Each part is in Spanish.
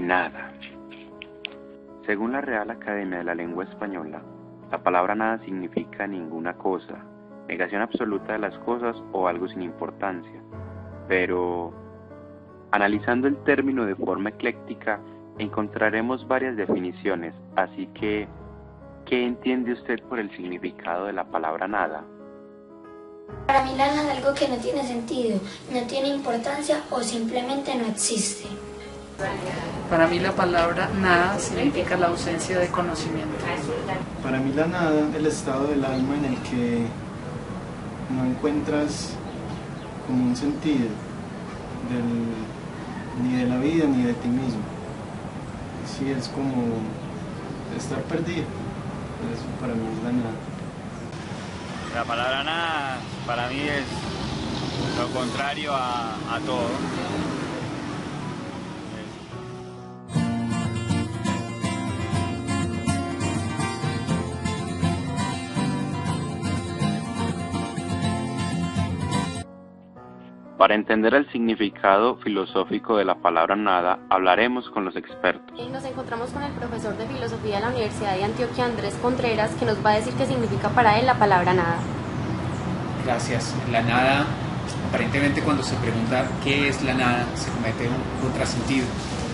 Nada. Según la Real Academia de la Lengua Española, la palabra nada significa ninguna cosa, negación absoluta de las cosas o algo sin importancia. Pero, analizando el término de forma ecléctica, encontraremos varias definiciones, así que, ¿qué entiende usted por el significado de la palabra nada? Para mí la nada es algo que no tiene sentido, no tiene importancia o simplemente no existe. Para mí la palabra nada significa la ausencia de conocimiento. Para mí la nada es el estado del alma en el que no encuentras como un sentido ni de la vida ni de ti mismo. Sí, es como estar perdido. Eso para mí es la nada. La palabra nada para mí es lo contrario a todo. Para entender el significado filosófico de la palabra nada, hablaremos con los expertos. Nos encontramos con el profesor de filosofía de la Universidad de Antioquia, Andrés Contreras, que nos va a decir qué significa para él la palabra nada. Gracias. La nada, aparentemente cuando se pregunta qué es la nada, se comete un contrasentido,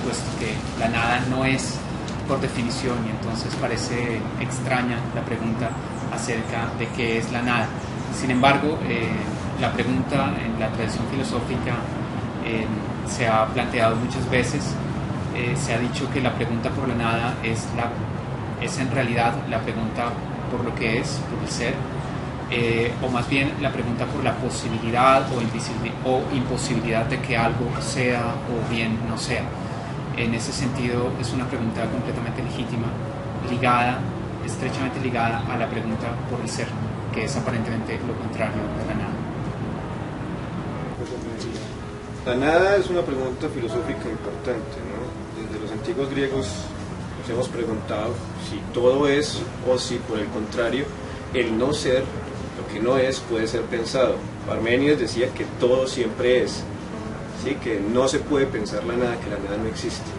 puesto que la nada no es por definición y entonces parece extraña la pregunta acerca de qué es la nada. Sin embargo, la pregunta en la tradición filosófica se ha planteado muchas veces. Se ha dicho que la pregunta por la nada es en realidad la pregunta por lo que es, por el ser, o más bien la pregunta por la posibilidad o imposibilidad de que algo sea o bien no sea. En ese sentido es una pregunta completamente legítima, estrechamente ligada a la pregunta por el ser, que es aparentemente lo contrario de la nada. La nada es una pregunta filosófica importante, ¿no? Desde los antiguos griegos nos hemos preguntado si todo es o si por el contrario el no ser, lo que no es, puede ser pensado. Parménides decía que todo siempre es, ¿sí? Que no se puede pensar la nada, que la nada no existe.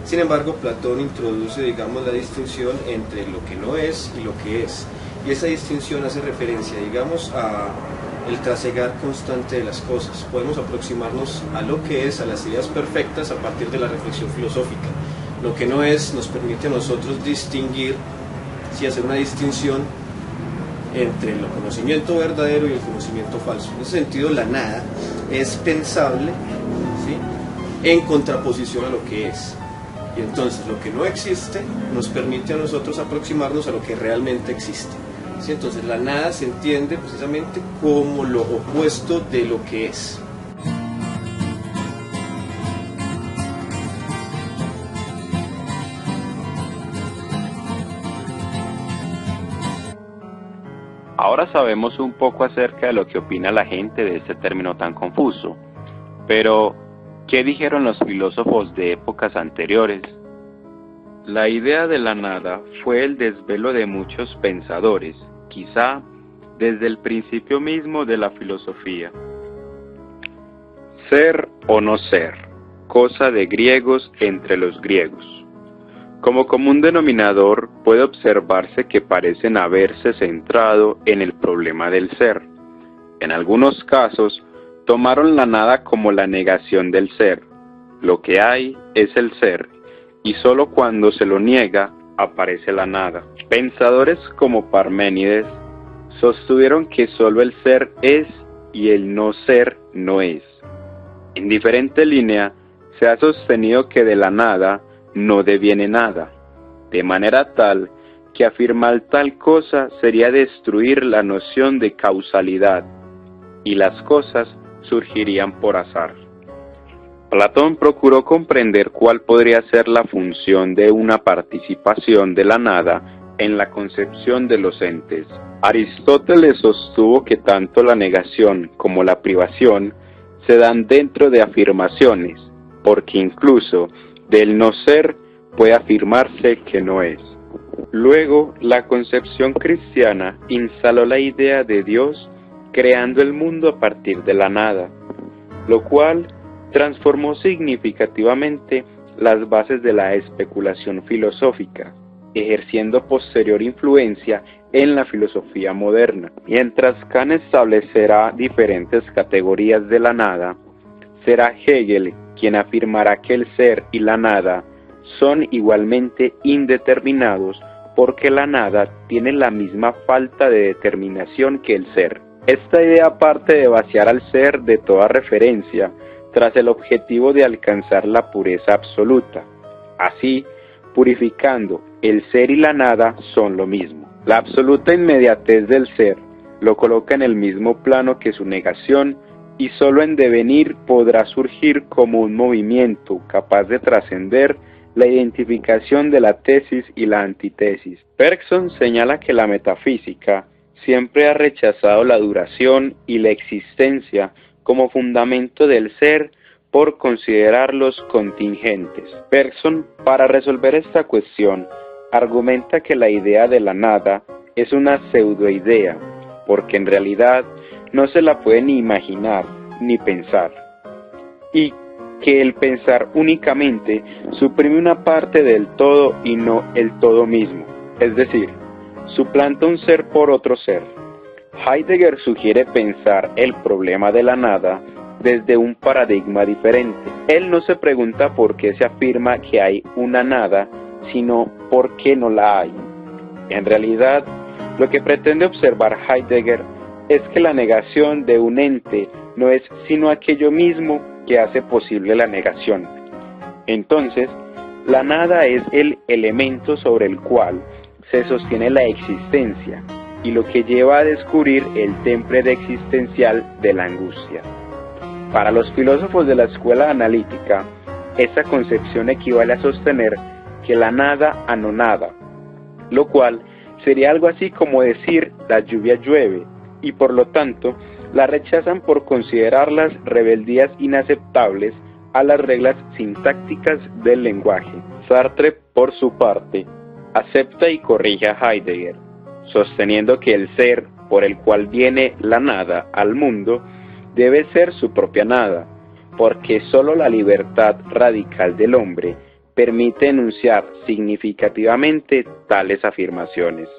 Sin embargo, Platón introduce, digamos, la distinción entre lo que no es y lo que es. Y esa distinción hace referencia, digamos, a el trasegar constante de las cosas. Podemos aproximarnos a lo que es, a las ideas perfectas, a partir de la reflexión filosófica. Lo que no es nos permite a nosotros distinguir, sí, hacer una distinción entre el conocimiento verdadero y el conocimiento falso. En ese sentido, la nada es pensable, ¿sí?, en contraposición a lo que es. Y entonces lo que no existe nos permite a nosotros aproximarnos a lo que realmente existe. ¿Sí? Entonces la nada se entiende precisamente como lo opuesto de lo que es. Ahora sabemos un poco acerca de lo que opina la gente de este término tan confuso, pero ¿qué dijeron los filósofos de épocas anteriores? La idea de la nada fue el desvelo de muchos pensadores, quizá desde el principio mismo de la filosofía. Ser o no ser, cosa de griegos entre los griegos. Como común denominador puede observarse que parecen haberse centrado en el problema del ser. En algunos casos, tomaron la nada como la negación del ser. Lo que hay es el ser, y sólo cuando se lo niega, aparece la nada. Pensadores como Parménides sostuvieron que sólo el ser es y el no ser no es. En diferente línea, se ha sostenido que de la nada no deviene nada, de manera tal que afirmar tal cosa sería destruir la noción de causalidad, y las cosas surgirían por azar. Platón procuró comprender cuál podría ser la función de una participación de la nada en la concepción de los entes. Aristóteles sostuvo que tanto la negación como la privación se dan dentro de afirmaciones, porque incluso del no ser puede afirmarse que no es. Luego, la concepción cristiana instaló la idea de Dios creando el mundo a partir de la nada, lo cual transformó significativamente las bases de la especulación filosófica, ejerciendo posterior influencia en la filosofía moderna. Mientras Kant establecerá diferentes categorías de la nada, será Hegel quien afirmará que el ser y la nada son igualmente indeterminados porque la nada tiene la misma falta de determinación que el ser. Esta idea parte de vaciar al ser de toda referencia tras el objetivo de alcanzar la pureza absoluta. Así, purificando, el ser y la nada son lo mismo. La absoluta inmediatez del ser lo coloca en el mismo plano que su negación y solo en devenir podrá surgir como un movimiento capaz de trascender la identificación de la tesis y la antítesis. Bergson señala que la metafísica siempre ha rechazado la duración y la existencia como fundamento del ser por considerarlos contingentes. Bergson, para resolver esta cuestión, argumenta que la idea de la nada es una pseudoidea, porque en realidad no se la puede ni imaginar ni pensar, y que el pensar únicamente suprime una parte del todo y no el todo mismo, es decir, suplanta un ser por otro ser. Heidegger sugiere pensar el problema de la nada desde un paradigma diferente. Él no se pregunta por qué se afirma que hay una nada, sino por qué no la hay. En realidad, lo que pretende observar Heidegger es que la negación de un ente no es sino aquello mismo que hace posible la negación. Entonces, la nada es el elemento sobre el cual se sostiene la existencia y lo que lleva a descubrir el temple existencial de la angustia. Para los filósofos de la escuela analítica, esta concepción equivale a sostener que la nada anonada, lo cual sería algo así como decir la lluvia llueve, y por lo tanto la rechazan por considerarlas rebeldías inaceptables a las reglas sintácticas del lenguaje. Sartre, por su parte, acepta y corrige a Heidegger, sosteniendo que el ser por el cual viene la nada al mundo debe ser su propia nada, porque sólo la libertad radical del hombre permite enunciar significativamente tales afirmaciones.